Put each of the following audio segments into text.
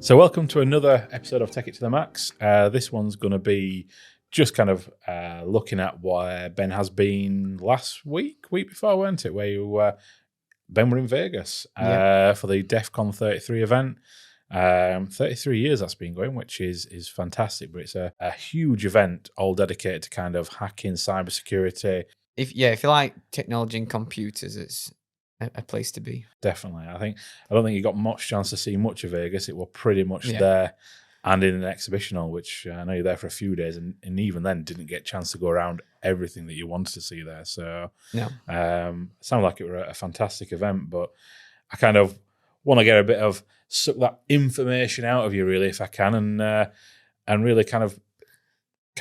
So welcome to another episode of Take It to the Max. This one's going to be just kind of looking at where Ben has been last week before, weren't it? Where you, Ben were in Vegas for the DEFCON 33 event. 33 years that's been going, which is fantastic. But it's a huge event, all dedicated to kind of hacking, cybersecurity. If you like technology and computers, it's a place to be. Definitely. I don't think you got much chance to see much of Vegas. It was pretty much there and in an exhibition hall, which I know you're there for a few days, and even then didn't get a chance to go around everything that you wanted to see there. So no, sounded like it were a fantastic event, but I kind of want to get a bit of suck that information out of you, really, if I can, and really kind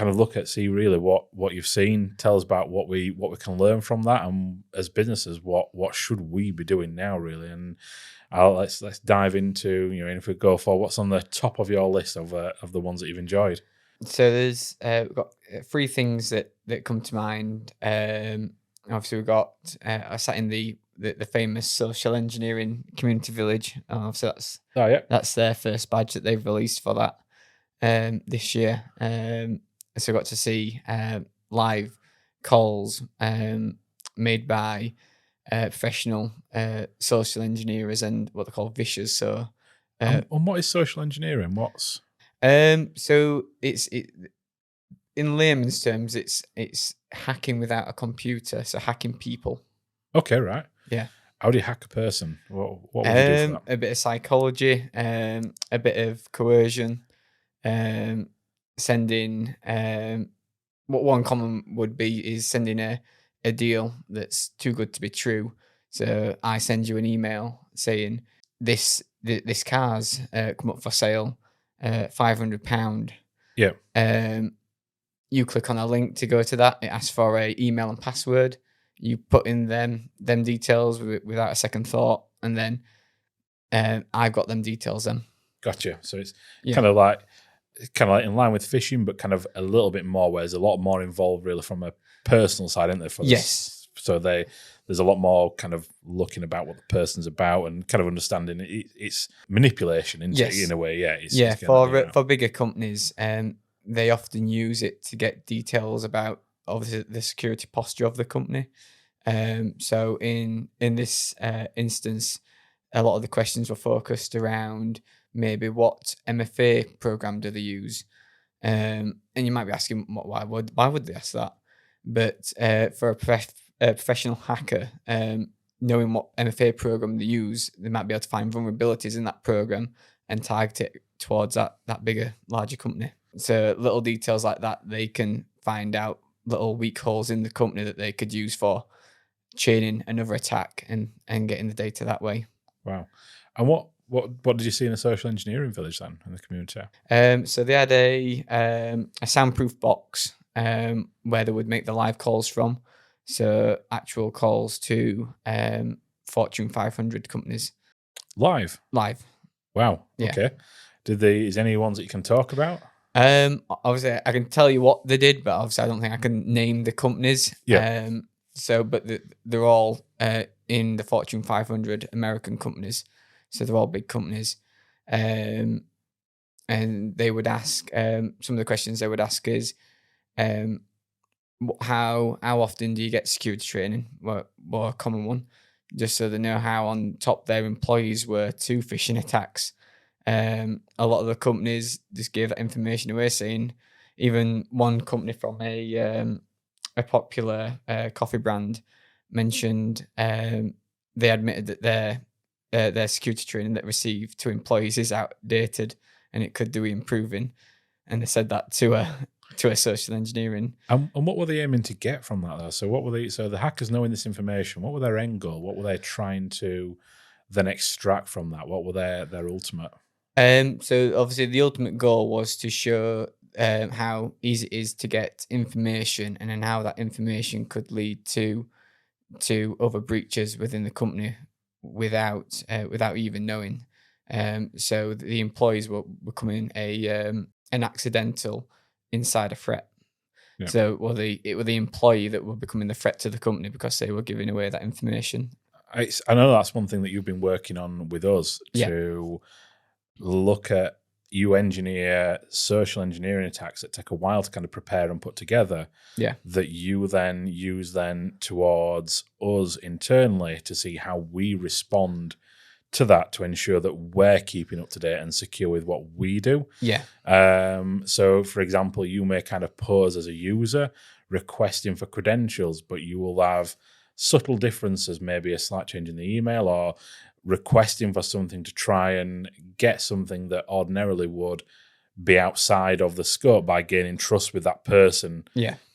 of look at, see really what you've seen, tell us about what we can learn from that, and as businesses, what should we be doing now, really. And let's dive into, and if we go for what's on the top of your list of the ones that you've enjoyed. So there's we've got three things that come to mind. Obviously we've got I sat in the famous social engineering community village. So that's their first badge that they've released for that this year. So I got to see live calls made by professional social engineers and what they call vicious. So, and what is social engineering? What's so it's in layman's terms, it's hacking without a computer. So hacking people. Okay, right. Yeah. How do you hack a person? What would you do for that? A bit of psychology, a bit of coercion. Sending what one common would be is sending a deal that's too good to be true. So I send you an email saying this car's come up for sale, £500. Yeah. You click on a link to go to that. It asks for a email and password. You put in them details without a second thought, and then I've got them details then. Gotcha. So it's kind of like in line with phishing, but kind of a little bit more, where there's a lot more involved really from a personal side, isn't there? For yes. So there's a lot more kind of looking about what the person's about and kind of understanding it's manipulation in a way. Yeah. For bigger companies, they often use it to get details about obviously the security posture of the company. So in this instance, a lot of the questions were focused around maybe what MFA program do they use, and you might be asking why would they ask that? But for a professional hacker, knowing what MFA program they use, they might be able to find vulnerabilities in that program and target it towards that bigger, larger company. So little details like that, they can find out little weak holes in the company that they could use for chaining another attack and getting the data that way. Wow. And what did you see in the social engineering village then, in the community? So they had a soundproof box where they would make the live calls from. So actual calls to Fortune 500 companies. Live. Wow. Yeah. Okay. Is there any ones that you can talk about? Obviously, I can tell you what they did, but obviously I don't think I can name the companies. Yeah. But they're all in the Fortune 500 American companies. So they're all big companies. And they would ask, some of the questions they would ask is, how often do you get security training? What a common one, just so they know how on top their employees were to phishing attacks. A lot of the companies just gave that information away, saying even one company from a popular coffee brand mentioned they admitted that their security training that received to employees is outdated and it could do improving, and they said that to a social engineering. And what were they aiming to get from that though? So what were they? So the hackers knowing this information, what were their end goal? What were they trying to then extract from that? What were their ultimate? So obviously the ultimate goal was to show how easy it is to get information, and then how that information could lead to other breaches within the company without even knowing. So the employees were becoming an accidental insider threat. Yeah. So it were the employee that were becoming the threat to the company because they were giving away that information. I know that's one thing that you've been working on with us to look at you engineer social engineering attacks that take a while to kind of prepare and put together, that you then use then towards us internally to see how we respond to that, to ensure that we're keeping up to date and secure with what we do. So, for example, you may kind of pose as a user requesting for credentials, but you will have subtle differences, maybe a slight change in the email, or requesting for something to try and get something that ordinarily would be outside of the scope by gaining trust with that person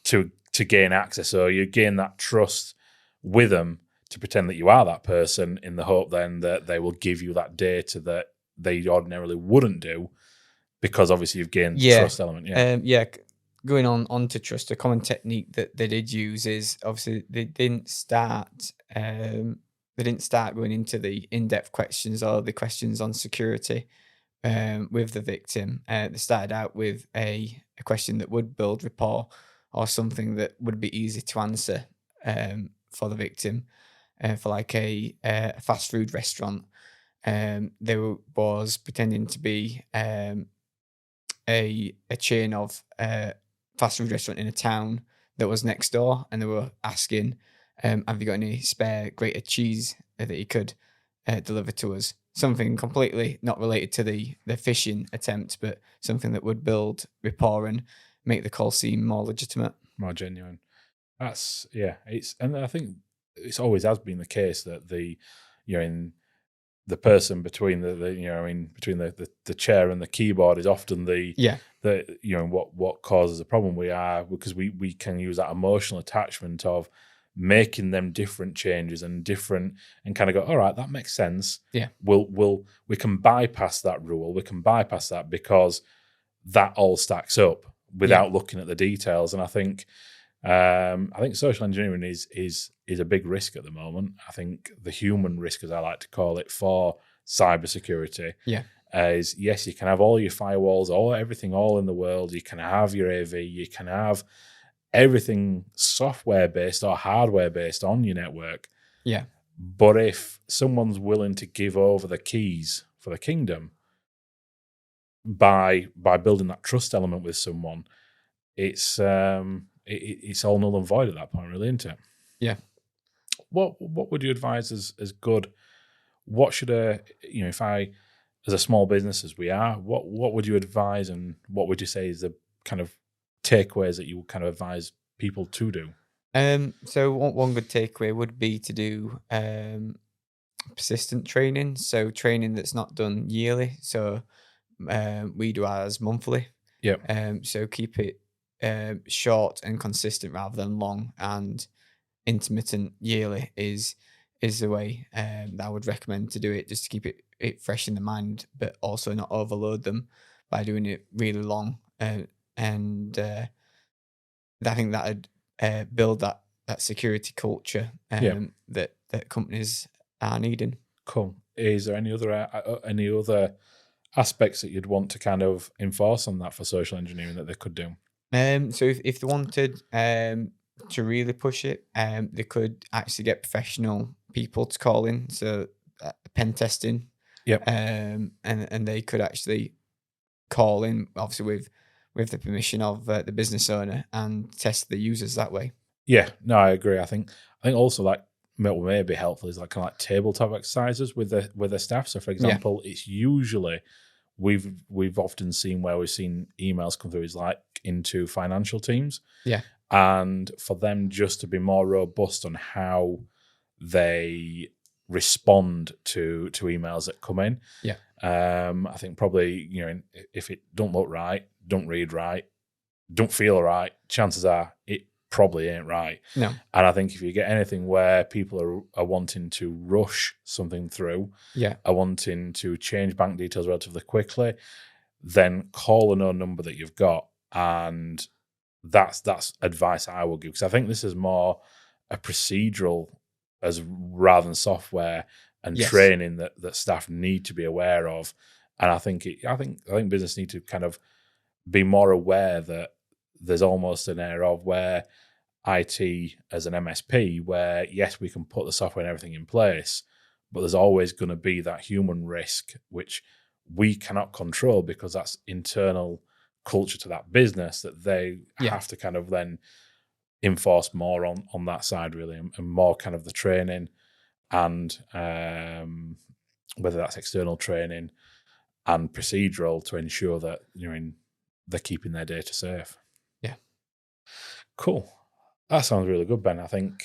to gain access. So you gain that trust with them to pretend that you are that person, in the hope then that they will give you that data that they ordinarily wouldn't do, because obviously you've gained the trust element. Going on to trust, a common technique that they did use is, obviously they didn't start going into the in-depth questions or the questions on security with the victim. They started out with a question that would build rapport, or something that would be easy to answer for the victim. For like a fast food restaurant, there was pretending to be a chain of fast food restaurant in a town that was next door, and they were asking, have you got any spare grated cheese that you could deliver to us? Something completely not related to the phishing attempt, but something that would build rapport and make the call seem more legitimate, more genuine. And I think it's always has been the case that the person between between the chair and the keyboard is often what causes the problem. Because we can use that emotional attachment of making them different changes and kind of go, all right, that makes sense. We can bypass that rule. We can bypass that because that all stacks up without looking at the details. And I think social engineering is a big risk at the moment. I think the human risk, as I like to call it, for cybersecurity, is, yes, you can have all your firewalls, everything all in the world. You can have your AV, you can have everything software based or hardware based on your network. But if someone's willing to give over the keys for the kingdom by building that trust element with someone, it's all null and void at that point, really, isn't it? What would you advise as good? What should if I, as a small business as we are, what would you advise, and what would you say is the kind of takeaways that you would kind of advise people to do? So one good takeaway would be to do persistent training. So training that's not done yearly. So we do ours monthly. So keep it short and consistent rather than long, and intermittent yearly is the way that I would recommend to do it, just to keep it fresh in the mind, but also not overload them by doing it really long. And I think that would build that security culture that companies are needing. Cool. Is there any other aspects that you'd want to kind of enforce on that for social engineering that they could do? So if they wanted to really push it, they could actually get professional people to call in. So pen testing. And they could actually call in, obviously with the permission of the business owner, and test the users that way. Yeah, no, I agree. I think also, like, what may be helpful is like kind of like tabletop exercises with the staff. So, for example, it's usually we've often seen where we've seen emails come through is like into financial teams. And for them just to be more robust on how they respond to emails that come in. I think probably, if it don't look right, don't read right, don't feel right, chances are it probably ain't right. No. And I think if you get anything where people are wanting to rush something through, are wanting to change bank details relatively quickly, then call a known number that you've got. And that's advice I will give, because I think this is more a procedural as rather than software and training that staff need to be aware of. And I think business need to kind of be more aware that there's almost an air of where IT as an MSP, where yes, we can put the software and everything in place, but there's always going to be that human risk, which we cannot control because that's internal culture to that business that they have to kind of then enforce more on that side, really, and more kind of the training and whether that's external training and procedural to ensure that they're keeping their data safe. Yeah. Cool. That sounds really good, Ben. I think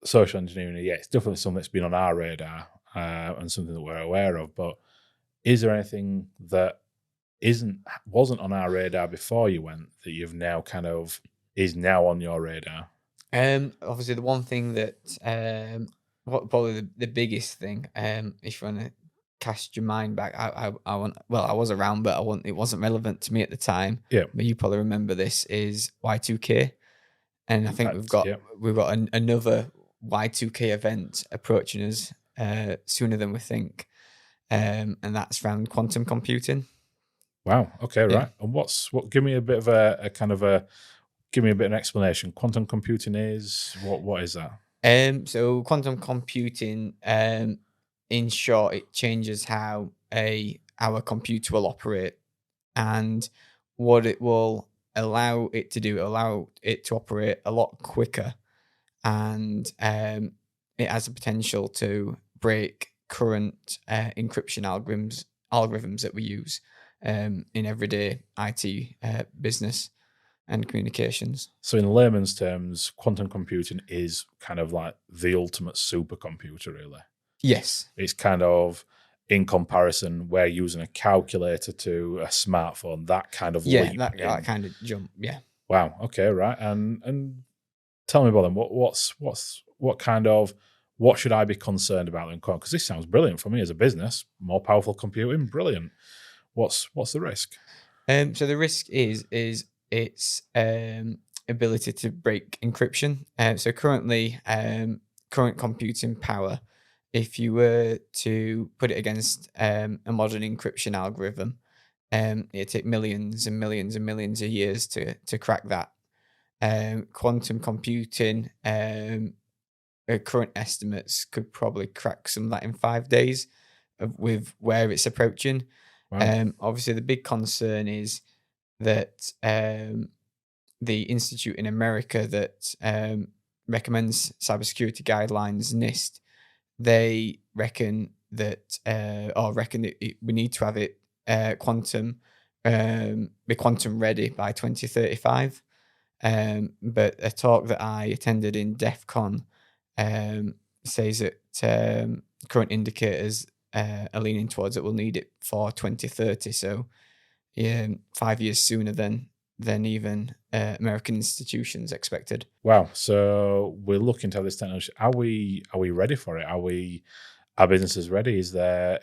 social engineering, it's definitely something that's been on our radar and something that we're aware of. But is there anything that wasn't on our radar before you went that you've now kind of is now on your radar? Obviously, the one thing that probably the biggest thing, if you want to cast your mind back, I was around, but it wasn't relevant to me at the time. Yeah. But you probably remember this is Y2K, and I think we've got another Y2K event approaching us sooner than we think, and that's around quantum computing. Wow. Okay. Right. And give me a bit of give me a bit of an explanation. Quantum computing is what is that? So quantum computing, in short, it changes how our computer will operate, and what it will allow it to do, allow it to operate a lot quicker, and it has the potential to break current encryption algorithms that we use in everyday IT business and communications. So in layman's terms, quantum computing is kind of like the ultimate supercomputer, really. Yes. It's kind of, in comparison, we're using a calculator to a smartphone, that kind of leap. That kind of jump, yeah. Wow, okay, right. And tell me about them. What should I be concerned about in quantum? Because this sounds brilliant for me as a business. More powerful computing, brilliant. What's the risk? So the risk is its ability to break encryption. So currently, current computing power, if you were to put it against a modern encryption algorithm, it'd take millions and millions and millions of years to crack that. Quantum computing, current estimates could probably crack some of that in 5 days with where it's approaching. Wow. Obviously, the big concern is that the institute in America that recommends cybersecurity guidelines, NIST, they reckon that we need to have it be quantum ready by 2035. But a talk that I attended in DEFCON says that current indicators are leaning towards it. We'll need it for 2030. So 5 years sooner than even American institutions expected. Wow. So we're looking to have this technology. Are we ready for it? Are businesses ready? Is there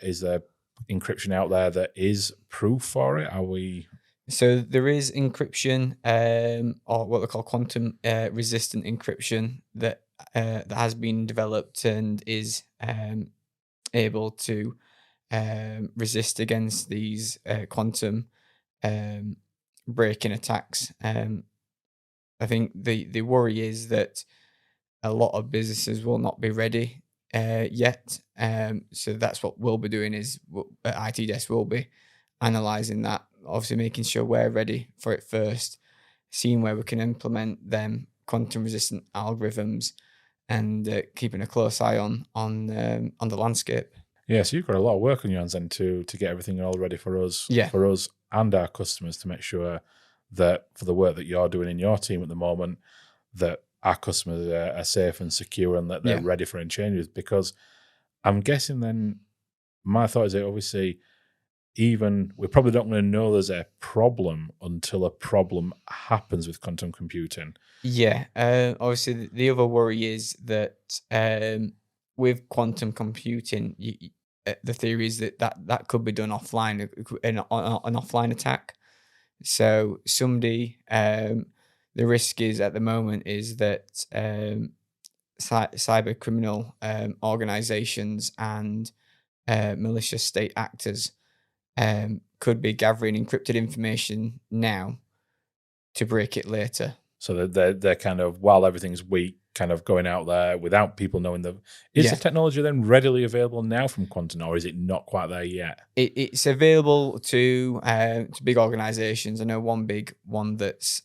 encryption out there that is proof for it? Are we? So there is encryption, or what they call quantum resistant encryption that has been developed and is able to resist against these quantum breaking attacks. I think the worry is that a lot of businesses will not be ready yet. So that's what we'll be doing is at IT Desk will be analysing that, obviously making sure we're ready for it first, seeing where we can implement them quantum resistant algorithms, and keeping a close eye on the landscape. Yeah, so you've got a lot of work on your hands then to get everything all ready for us, and our customers, to make sure that for the work that you're doing in your team at the moment, that our customers are safe and secure and that they're ready for any changes. Because I'm guessing then, my thought is that obviously we're probably not going to know there's a problem until a problem happens with quantum computing. Yeah, obviously the other worry is that with quantum computing, the theory is that could be done offline, an offline attack. So somebody, the risk is at the moment is that cyber criminal organizations and malicious state actors could be gathering encrypted information now to break it later. So they're kind of, while everything's weak, kind of going out there without people knowing Is the technology then readily available now from Quantum, or is it not quite there yet? It's available to big organizations. I know one big one that's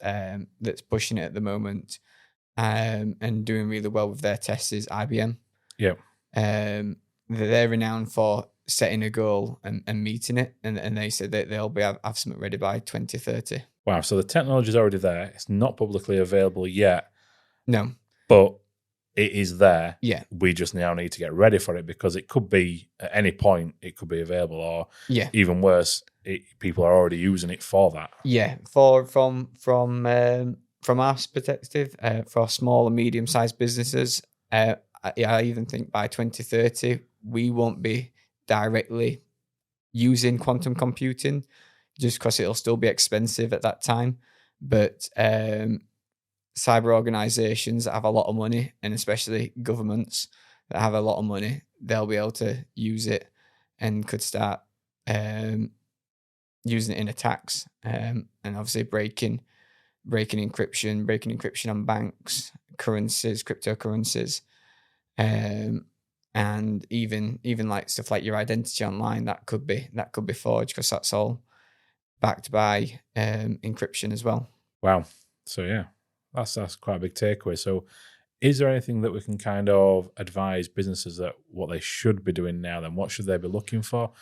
pushing it at the moment, and doing really well with their tests is IBM. Yeah. They're renowned for setting a goal and meeting it, and they said that they'll have something ready by 2030. Wow, so the technology is already there. It's not publicly available yet. No. But it is there. Yeah. We just now need to get ready for it, because it could be at any point it could be available, or even worse, people are already using it for that. Yeah. From our perspective, for small and medium sized businesses, I even think by 2030 we won't be directly using quantum computing, just because it'll still be expensive at that time. But cyber organizations that have a lot of money, and especially governments that have a lot of money, they'll be able to use it and could start using it in attacks, and obviously breaking encryption on banks, currencies, cryptocurrencies, and even like stuff like your identity online that could be forged, because that's all backed by encryption as well. Wow. So yeah, that's quite a big takeaway. So is there anything that we can kind of advise businesses that what they should be doing now? Then what should they be looking for?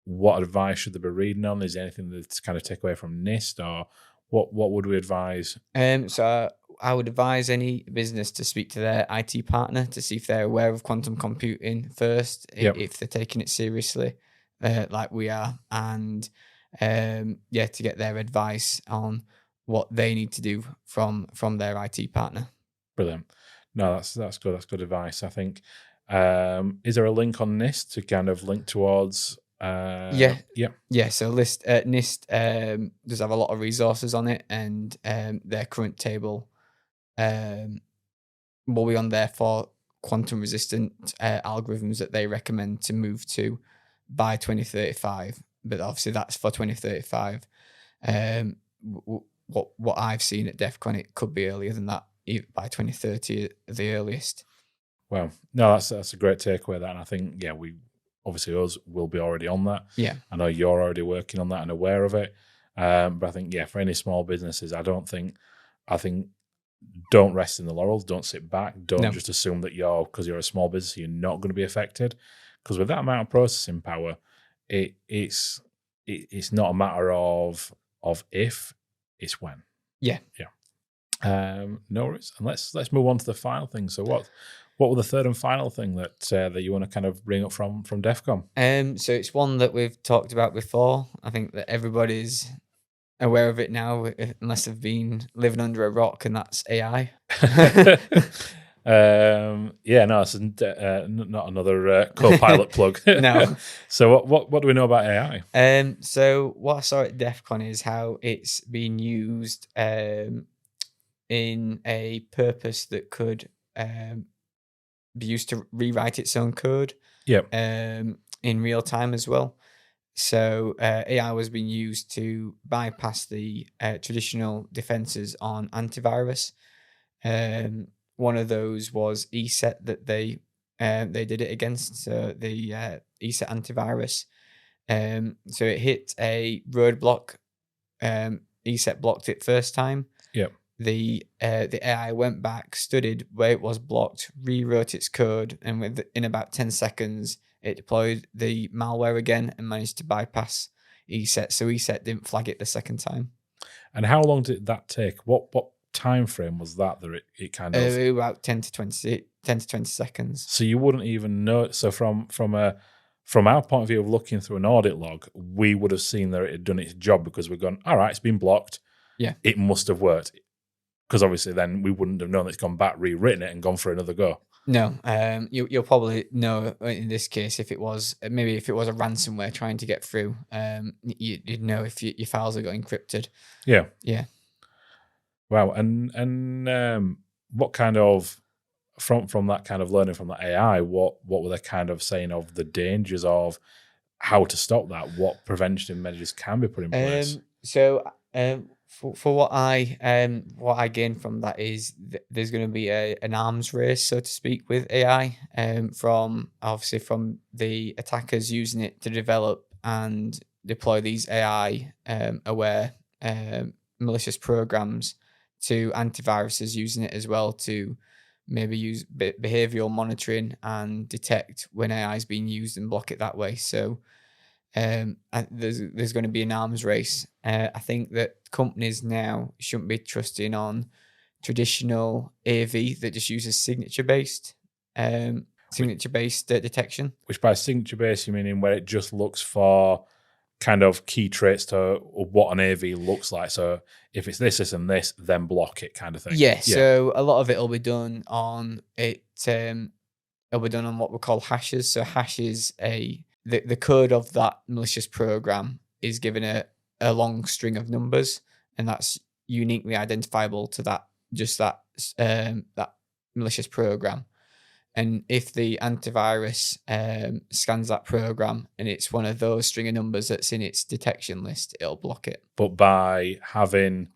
What advice should they be reading on? Is there anything that's kind of take away from NIST, or what would we advise? So I would advise any business to speak to their IT partner to see if they're aware of quantum computing first, if they're taking it seriously, like we are, and to get their advice on what they need to do from their IT partner. Brilliant. No, that's good. That's good advice, I think. Is there a link on NIST to kind of link towards? So NIST does have a lot of resources on it, and their current table will be on there for quantum resistant algorithms that they recommend to move to by 2035. But obviously that's for 2035. What I've seen at DEFCON, it could be earlier than that, by 2030 at the earliest. Well, no, that's a great takeaway. That, and I think we obviously us will be already on that. Yeah, I know you're already working on that and aware of it. But I think for any small businesses, I think don't rest in the laurels. Don't sit back. Don't just assume that because you're a small business, you're not going to be affected. Because with that amount of processing power, it's not a matter of if, it's when. Yeah. No worries. And let's move on to the final thing. So what was the third and final thing that you want to kind of bring up from DEFCON? So it's one that we've talked about before. I think that everybody's aware of it now, unless they've been living under a rock, and that's AI. No, it's not another co-pilot plug. No. So what do we know about AI? So what I saw at DEFCON is how it's being used in a purpose that could be used to rewrite its own code. In real time as well. So AI was being used to bypass the traditional defenses on antivirus. One of those was ESET that they did it against. So the ESET antivirus. So it hit a roadblock. ESET blocked it first time. Yep. The AI went back, studied where it was blocked, rewrote its code, and in about 10 seconds, it deployed the malware again and managed to bypass ESET. So ESET didn't flag it the second time. And how long did that take? What time frame was that it kind of? About 10 to 20 seconds. So you wouldn't even know. So from our point of view of looking through an audit log, we would have seen that it had done its job, because we've gone, all right, it's been blocked. Yeah. It must have worked. Because obviously then we wouldn't have known it's gone back, rewritten it, and gone for another go. No, you'll probably know in this case if it was a ransomware trying to get through. You'd know if your files have got encrypted. Yeah. Yeah. Wow. And what kind of from that kind of learning from the AI, what were they kind of saying of the dangers of how to stop that? What prevention measures can be put in place? For what I gain from that is there's going to be an arms race, so to speak, with AI. From the attackers using it to develop and deploy these AI aware malicious programs, to antiviruses using it as well to maybe use behavioral monitoring and detect when AI is being used and block it that way. So there's going to be an arms race. I think that companies now shouldn't be trusting on traditional AV that just uses signature-based detection. Which by signature-based, you mean in where it just looks for kind of key traits to what an AV looks like. So if it's this, and this, then block it kind of thing. Yeah, so a lot of it will be done on it. It'll be done on what we call hashes. So hashes the code of that malicious program is given a long string of numbers, and that's uniquely identifiable to that malicious program. And if the antivirus scans that program and it's one of those string of numbers that's in its detection list, it'll block it. But by having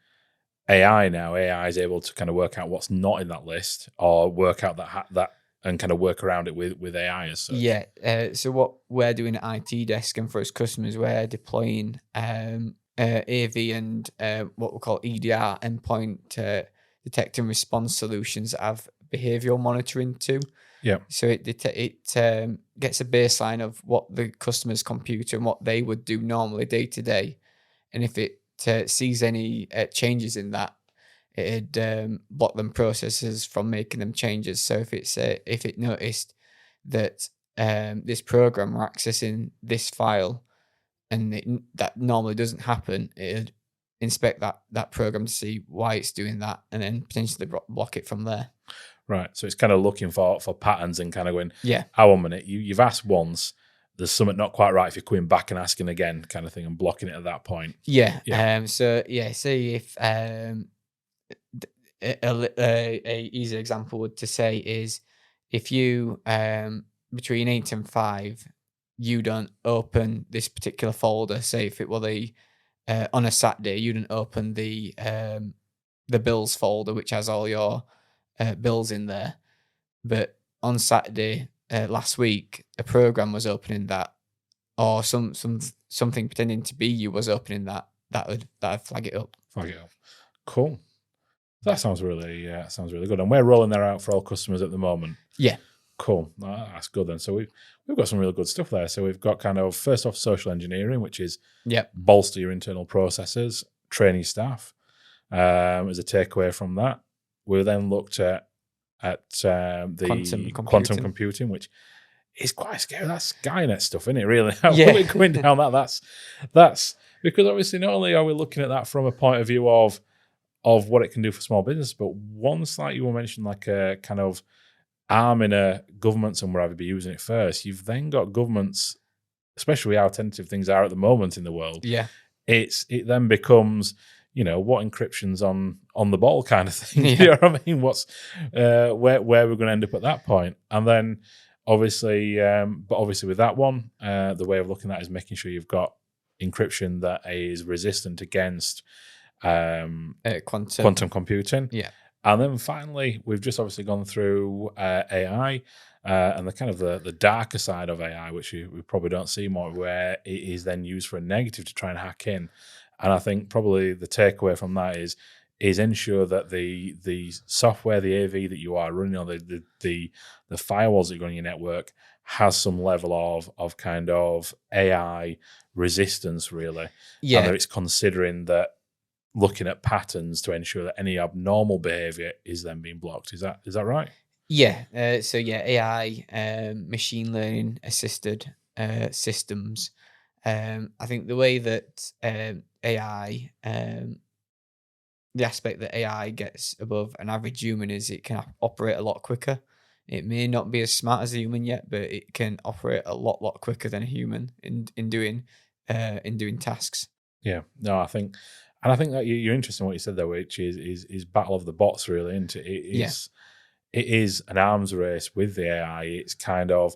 AI now, AI is able to kind of work out what's not in that list, or work out that and kind of work around it with AI as such. Yeah. So what we're doing at IT Desk and for its customers, we're deploying AV and what we call EDR, endpoint detect and response solutions that have behavioral monitoring too. Yeah. So it gets a baseline of what the customer's computer and what they would do normally day to day, and if it sees any changes in that, it'd block them processes from making them changes. So if it noticed that this program were accessing this file and that normally doesn't happen, it'd inspect that program to see why it's doing that and then potentially block it from there. Right. So it's kind of looking for patterns and kind of going, yeah, oh, 1 minute, you've asked once, there's something not quite right if you're coming back and asking again kind of thing and blocking it at that point. Yeah. So say if a easy example would to say is if you between 8 and 5 you don't open this particular folder, say if it were on a Saturday you didn't open the bills folder which has all your bills in there, but on Saturday last week a program was opening that, or something pretending to be you was opening that would flag it up. Cool. That sounds really good. And we're rolling that out for all customers at the moment. Yeah. Cool. That's good then. So we've got some really good stuff there. So we've got kind of first off social engineering, which is bolster your internal processes, train your staff. As a takeaway from that, we then looked at the quantum computing, which is quite scary. That's Skynet stuff, isn't it? Really? Really going down that's because obviously not only are we looking at that from a point of view of what it can do for small business, but once like you were mentioning, like a kind of arm in a government somewhere, I'd be using it first. You've then got governments, especially how tentative things are at the moment in the world. Yeah, it then becomes, what encryption's on the ball kind of thing. You know what I mean? What's where we're going to end up at that point, and then obviously with that one, the way of looking at it is making sure you've got encryption that is resistant against quantum computing. Yeah. And then finally, we've just obviously gone through AI and the kind of the darker side of AI, which we probably don't see more, where it is then used for a negative to try and hack in. And I think probably the takeaway from that is ensure that the software, the AV that you are running on, the firewalls that you're on your network has some level of kind of AI resistance, really. Yeah. And that it's considering that, looking at patterns to ensure that any abnormal behavior is then being blocked. Is that right? Yeah. AI, machine learning assisted systems. I think the way that AI, the aspect that AI gets above an average human is it can operate a lot quicker. It may not be as smart as a human yet, but it can operate a lot quicker than a human in doing tasks. Yeah. No, I think that you're interested in what you said there, which is battle of the bots, really, isn't it? It is an arms race with the AI. It's kind of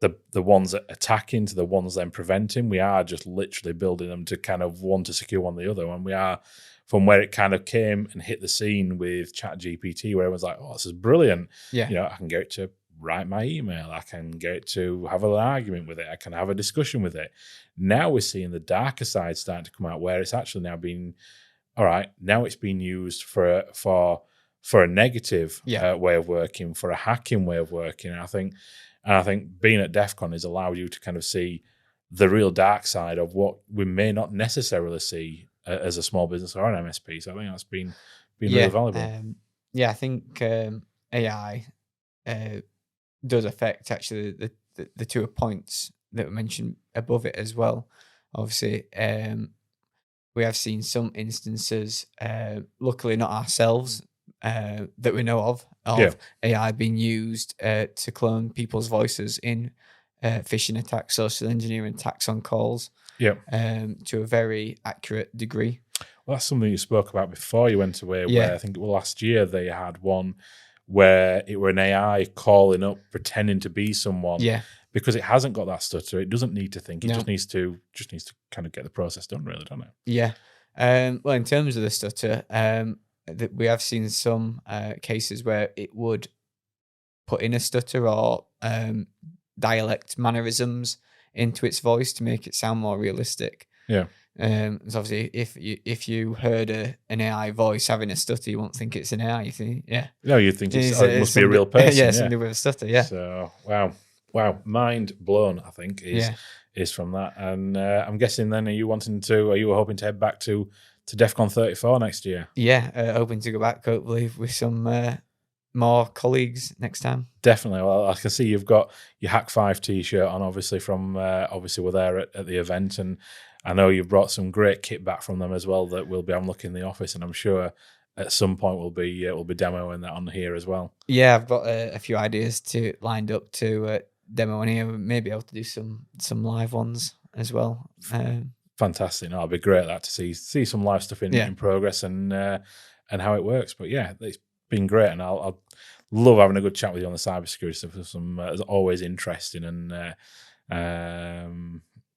the ones that attacking to the ones then preventing. We are just literally building them to kind of one to secure one the other, and we are from where it kind of came and hit the scene with ChatGPT, where everyone's like, "Oh, this is brilliant." Yeah. You know, I can get it to write my email. I can get it to have an argument with it. I can have a discussion with it. Now we're seeing the darker side starting to come out, where it's actually now being, all right, now it's being used for a negative way of working, for a hacking way of working. And I think being at DEFCON has allowed you to kind of see the real dark side of what we may not necessarily see as a small business or an MSP. So I think that's been really valuable. I think AI does affect actually the 2 points that were mentioned above it as well. Obviously, we have seen some instances, luckily not ourselves, that we know of AI being used to clone people's voices in phishing attacks, social engineering attacks on calls, to a very accurate degree. Well, that's something you spoke about before you went away, where I think last year they had one where it were an AI calling up, pretending to be someone. Yeah. Because it hasn't got that stutter. It doesn't need to think. It just needs to kind of get the process done, really, doesn't it? Yeah. Well, in terms of the stutter, we have seen some cases where it would put in a stutter or dialect mannerisms into its voice to make it sound more realistic. Yeah. So obviously, if you heard an AI voice having a stutter, you won't think it's an AI. You think, no, you'd think it must be a real person. Somebody with a stutter. Yeah. So wow, mind blown. I think is from that, and I'm guessing then are you hoping to head back to DEFCON 34 next year? Yeah, hoping to go back hopefully with some more colleagues next time. Definitely. Well, I can see you've got your Hack 5 t-shirt on, obviously from obviously we're there at the event, and I know you've brought some great kit back from them as well that we'll be having a look in the office, and I'm sure at some point we'll be demoing that on here as well. Yeah, I've got a few ideas lined up to demo on here. Maybe able to do some live ones as well. Fantastic! No, it'll be great to see some live stuff in progress and how it works. But yeah, it's been great, and I'll love having a good chat with you on the cybersecurity stuff. Some it's always interesting and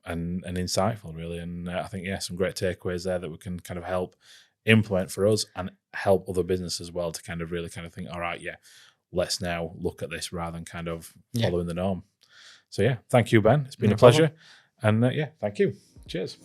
insightful, really. And I think some great takeaways there that we can kind of help implement for us and help other businesses as well to kind of really kind of think, all right, let's now look at this rather than kind of following the norm. So thank you, Ben. It's been a pleasure. And thank you. Cheers.